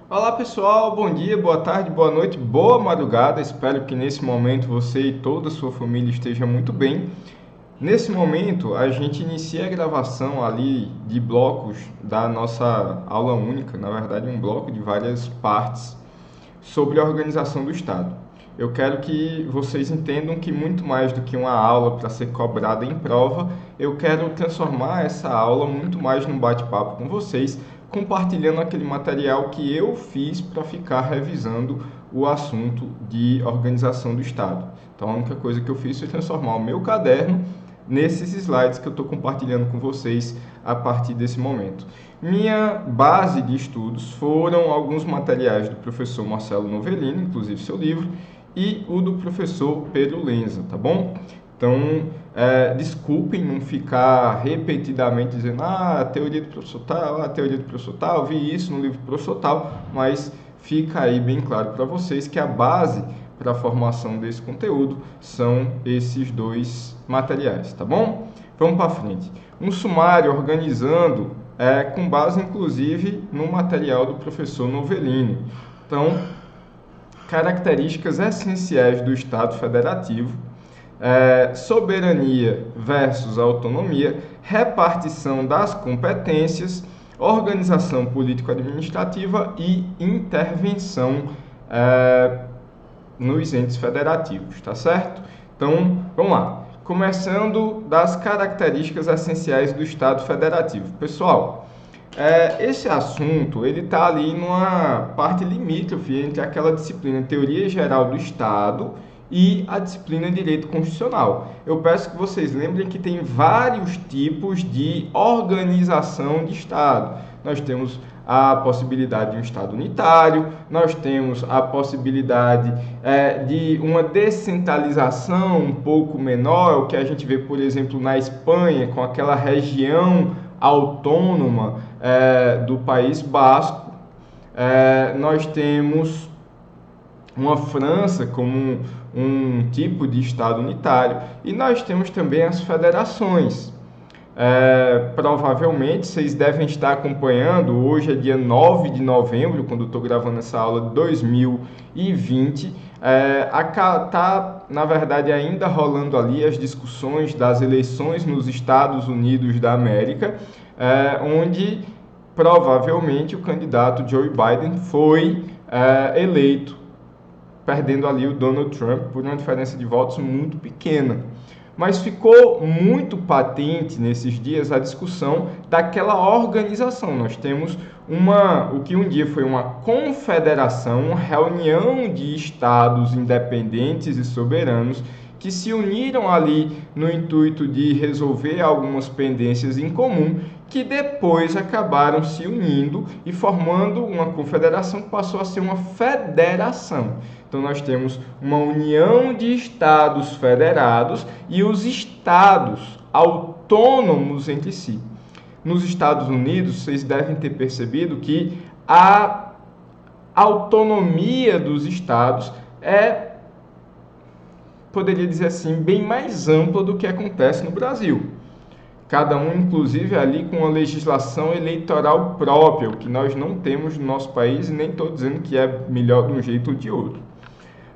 Olá pessoal, bom dia, boa tarde, boa noite, boa madrugada. Espero que nesse momento você e toda a sua família estejam muito bem. Nesse momento, a gente inicia a gravação ali de blocos da nossa aula única, na verdade, um bloco de várias partes sobre a organização do Estado. Eu quero que vocês entendam que muito mais do que uma aula para ser cobrada em prova, eu quero transformar essa aula muito mais num bate-papo com vocês, compartilhando aquele material que eu fiz para ficar revisando o assunto de organização do Estado. Então, a única coisa que eu fiz foi transformar o meu caderno nesses slides que eu estou compartilhando com vocês a partir desse momento. Minha base de estudos foram alguns materiais do professor Marcelo Novellini, inclusive seu livro, e o do professor Pedro Lenza, tá bom? Então, desculpem não ficar repetidamente dizendo a teoria do professor tal, a teoria do professor tal, vi isso no livro do professor tal, mas fica aí bem claro para vocês que a base para a formação desse conteúdo são esses dois materiais, tá bom? Vamos para frente. Um sumário organizando com base inclusive no material do professor Novellini. Então, características essenciais do Estado Federativo, soberania versus autonomia, repartição das competências, organização político-administrativa e intervenção nos entes federativos, tá certo? Então, vamos lá. Começando das características essenciais do Estado Federativo. Pessoal, esse assunto ele está ali numa parte limítrofe entre aquela disciplina Teoria Geral do Estado e a disciplina Direito Constitucional. Eu peço que vocês lembrem que tem vários tipos de organização de Estado. Nós temos a possibilidade de um Estado unitário, nós temos a possibilidade de uma descentralização um pouco menor, o que a gente vê, por exemplo, na Espanha, com aquela região autônoma do País Basco. Nós temos uma França como um tipo de Estado unitário, e nós temos também as federações. Provavelmente vocês devem estar acompanhando, hoje é dia 9 de novembro, quando eu estou gravando essa aula de 2020, está, na verdade, ainda rolando ali as discussões das eleições nos Estados Unidos da América, onde provavelmente o candidato Joe Biden foi eleito, perdendo ali o Donald Trump por uma diferença de votos muito pequena. Mas ficou muito patente nesses dias a discussão daquela organização. Nós temos o que um dia foi uma confederação, uma reunião de estados independentes e soberanos que se uniram ali no intuito de resolver algumas pendências em comum, que depois acabaram se unindo e formando uma confederação que passou a ser uma federação. Então nós temos uma união de estados federados e os estados autônomos entre si. Nos Estados Unidos, vocês devem ter percebido que a autonomia dos estados poderia dizer assim, bem mais ampla do que acontece no Brasil. Cada um, inclusive, ali com uma legislação eleitoral própria, o que nós não temos no nosso país, e nem estou dizendo que é melhor de um jeito ou de outro.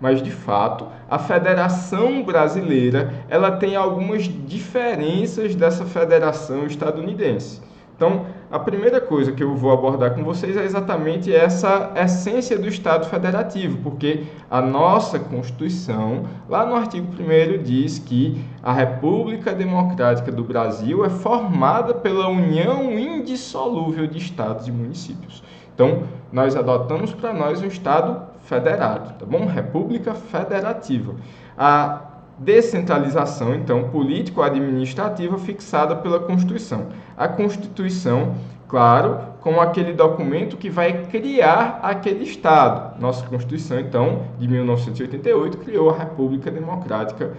Mas, de fato, a Federação Brasileira ela tem algumas diferenças dessa Federação estadunidense. Então, a primeira coisa que eu vou abordar com vocês é exatamente essa essência do Estado Federativo, porque a nossa Constituição, lá no artigo 1º, diz que a República Democrática do Brasil é formada pela união indissolúvel de estados e municípios. Então, nós adotamos para nós um Estado federado, tá bom? República Federativa. A descentralização, então, político-administrativa fixada pela Constituição. A Constituição, claro, como aquele documento que vai criar aquele Estado. Nossa Constituição, então, de 1988, criou a República Democrática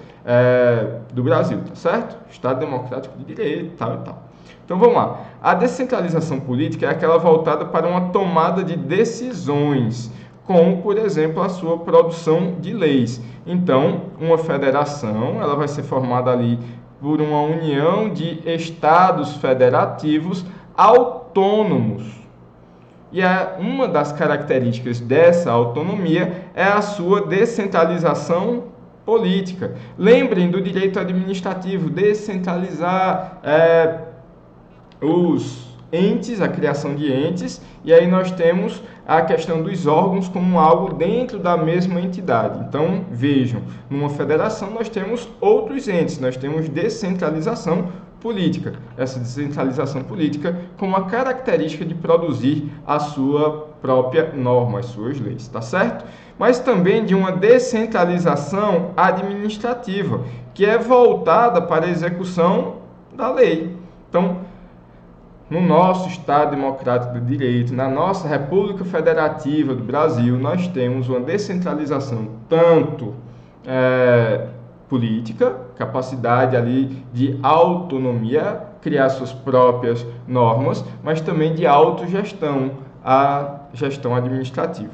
do Brasil, tá certo? Estado Democrático de Direito, tal e tal. Então, vamos lá. A descentralização política é aquela voltada para uma tomada de decisões, como, por exemplo, a sua produção de leis. Então, uma federação, ela vai ser formada ali por uma união de estados federativos autônomos. E uma das características dessa autonomia é a sua descentralização política. Lembrem do direito administrativo, descentralizar os entes, a criação de entes, e aí nós temos a questão dos órgãos como algo dentro da mesma entidade. Então, vejam, numa federação nós temos outros entes, nós temos descentralização política. Essa descentralização política com uma característica de produzir a sua própria norma, as suas leis, tá certo? Mas também de uma descentralização administrativa, que é voltada para a execução da lei. Então, no nosso Estado Democrático de Direito, na nossa República Federativa do Brasil, nós temos uma descentralização tanto política, capacidade ali de autonomia, criar suas próprias normas, mas também de autogestão, a gestão administrativa.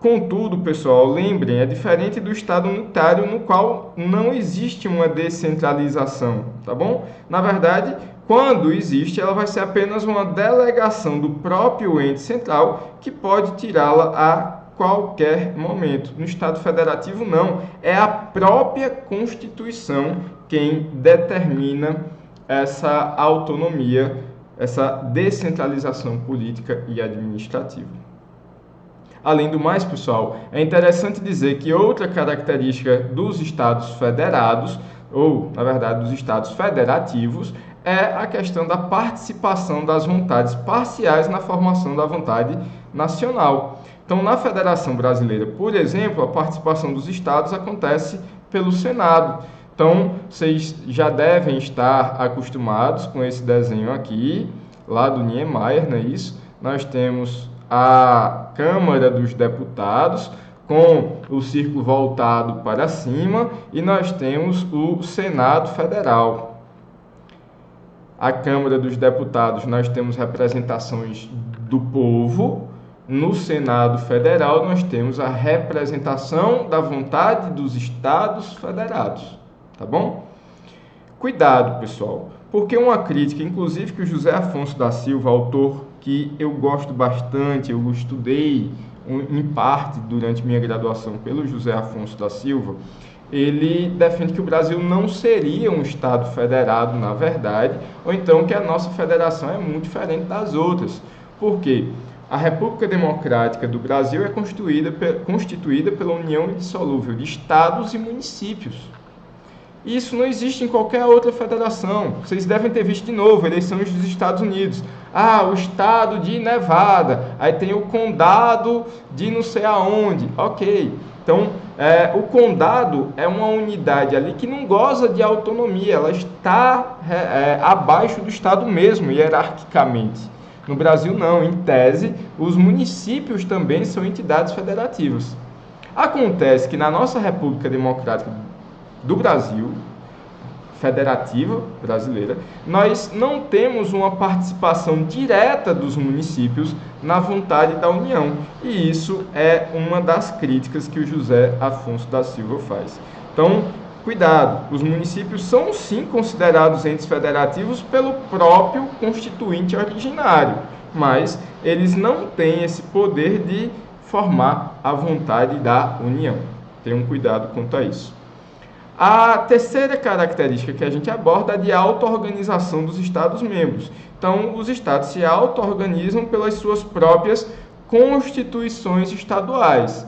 Contudo, pessoal, lembrem, é diferente do Estado unitário, no qual não existe uma descentralização, tá bom? Na verdade, quando existe, ela vai ser apenas uma delegação do próprio ente central que pode tirá-la a qualquer momento. No Estado federativo, não. É a própria Constituição quem determina essa autonomia, essa descentralização política e administrativa. Além do mais, pessoal, é interessante dizer que outra característica dos Estados federados, ou, na verdade, dos Estados federativos, é a questão da participação das vontades parciais na formação da vontade nacional. Então, na Federação Brasileira, por exemplo, a participação dos Estados acontece pelo Senado. Então, vocês já devem estar acostumados com esse desenho aqui, lá do Niemeyer, não é isso? Nós temos a Câmara dos Deputados, com o círculo voltado para cima, e nós temos o Senado Federal. A Câmara dos Deputados, nós temos representações do povo. No Senado Federal, nós temos a representação da vontade dos Estados federados, tá bom? Cuidado, pessoal, porque uma crítica, inclusive que o José Afonso da Silva, autor que eu gosto bastante, eu estudei em parte durante minha graduação pelo José Afonso da Silva, ele defende que o Brasil não seria um Estado federado, na verdade, ou então que a nossa federação é muito diferente das outras. Por quê? A República Democrática do Brasil é constituída pela união indissolúvel de estados e municípios. Isso não existe em qualquer outra federação. Vocês devem ter visto de novo, eleições dos Estados Unidos. Ah, o estado de Nevada, aí tem o condado de não sei aonde. Ok. Então, o condado é uma unidade ali que não goza de autonomia, ela está abaixo do estado mesmo, hierarquicamente. No Brasil, não. Em tese, os municípios também são entidades federativas. Acontece que na nossa República Democrática do Brasil, federativa brasileira, nós não temos uma participação direta dos municípios na vontade da União. E isso é uma das críticas que o José Afonso da Silva faz. Então, cuidado, os municípios são sim considerados entes federativos pelo próprio constituinte originário, mas eles não têm esse poder de formar a vontade da União. Tenham cuidado quanto a isso. A terceira característica que a gente aborda é a de auto-organização dos Estados-membros. Então, os Estados se auto-organizam pelas suas próprias constituições estaduais.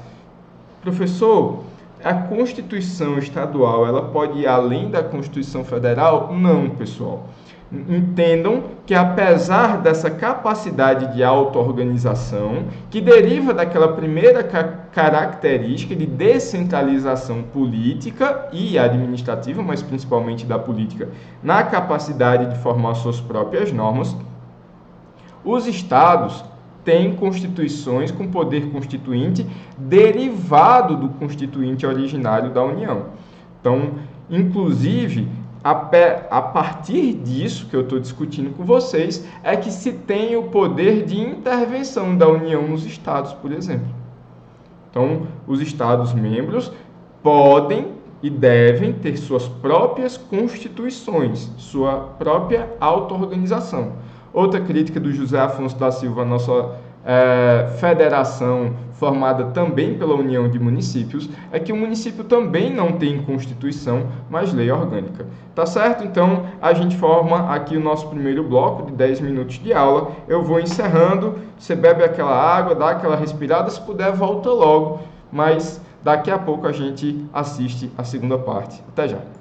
Professor, a Constituição estadual, ela pode ir além da Constituição Federal? Não, pessoal. Entendam que apesar dessa capacidade de auto-organização, que deriva daquela primeira característica de descentralização política e administrativa, mas principalmente da política, na capacidade de formar suas próprias normas, os estados têm constituições com poder constituinte derivado do constituinte originário da União. Então, inclusive, a partir disso que eu estou discutindo com vocês, é que se tem o poder de intervenção da União nos estados, por exemplo. Então, os estados-membros podem e devem ter suas próprias constituições, sua própria auto-organização. Outra crítica do José Afonso da Silva, nossa federação formada também pela União de Municípios, é que o município também não tem Constituição, mas lei orgânica. Tá certo? Então, a gente forma aqui o nosso primeiro bloco de 10 minutos de aula. Eu vou encerrando, você bebe aquela água, dá aquela respirada, se puder, volta logo, mas daqui a pouco a gente assiste a segunda parte. Até já!